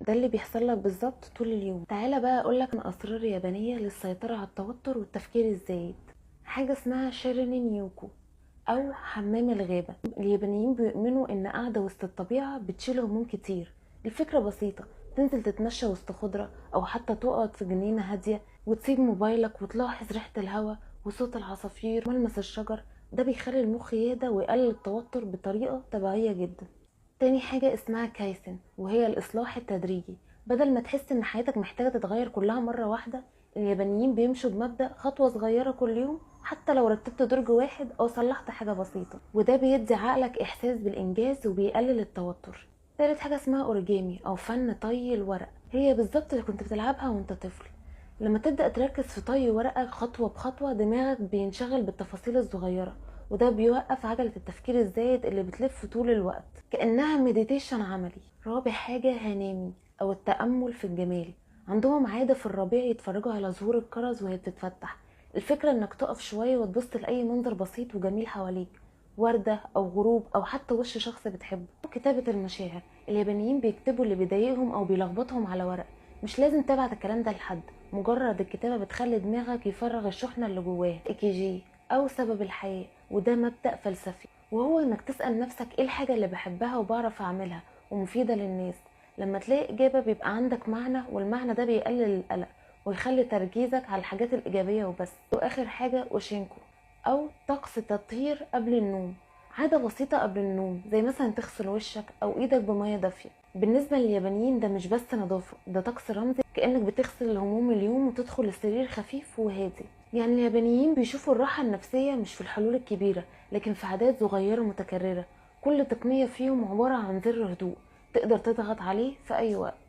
ده اللي بيحصل لك بالظبط طول اليوم. تعالى بقى اقولك عن اسرار يابانية للسيطرة على التوتر والتفكير الزايد. حاجة اسمها شيرينين يوكو او حمام الغابة. اليابانيين بيؤمنوا ان قاعدة وسط الطبيعة بتشيل هموم كتير. الفكرة بسيطة، تنزل تتمشى وسط خضرة او حتى تقعد في جنينة هادية وتسيب موبايلك وتلاحظ ريحة الهواء وصوت العصافير وملمس الشجر. ده بيخلي المخ يهدى ويقلل التوتر بطريقة طبيعية جدا. تاني حاجة اسمها كايسن، وهي الإصلاح التدريجي. بدل ما تحس إن حياتك محتاجة تتغير كلها مرة واحدة، اليابانيين بيمشوا بمبدأ خطوة صغيرة كل يوم، حتى لو رتبت درج واحد أو صلحت حاجة بسيطة، وده بيدي عقلك إحساس بالإنجاز وبيقلل التوتر. تالت حاجة اسمها أوريجامي أو فن طي الورق، هي بالظبط اللي كنت بتلعبها وانت طفل. لما تبدأ تركز في طي ورقة خطوة بخطوة، دماغك بينشغل بالتفاصيل الصغيرة، وده بيوقف عجلة التفكير الزايد اللي بتلف طول الوقت، كأنها مديتيشن عملي. رابع حاجة هانامي أو التأمل في الجمال. عندهم عادة في الربيع يتفرجوا على زهور الكرز وهي بتتفتح. الفكرة انك تقف شوية وتبص لأي منظر بسيط وجميل حواليك، وردة أو غروب أو حتى وش شخص بتحبه. كتابة المشاعر، اليابانيين بيكتبوا اللي بيضايقهم أو بيلخبطهم على ورق. مش لازم تبعت الكلام ده لحد، مجرد الكتابة بتخلي دماغك يفرغ الشحنة اللي جواه. إيكيجي أو سبب الحياة، وده مبدأ فلسفي، وهو انك تسأل نفسك ايه الحاجة اللي بحبها وبعرف اعملها ومفيدة للناس. لما تلاقي اجابة بيبقى عندك معنى، والمعنى ده بيقلل القلق ويخلي تركيزك على الحاجات الايجابية وبس. واخر حاجة اوشينكو او طقس تطهير قبل النوم. عادة بسيطة قبل النوم، زي مثلا تغسل وشك او ايدك بمية دافية. بالنسبة لليابانيين ده مش بس نظافة، ده طقس رمزي، كأنك بتغسل الهموم اليوم وتدخل السرير خفيف وهادي. يعني اليابانيين بيشوفوا الراحة النفسية مش في الحلول الكبيرة، لكن في عادات صغيرة متكررة. كل تقنية فيهم عبارة عن زر هدوء تقدر تضغط عليه في أي وقت.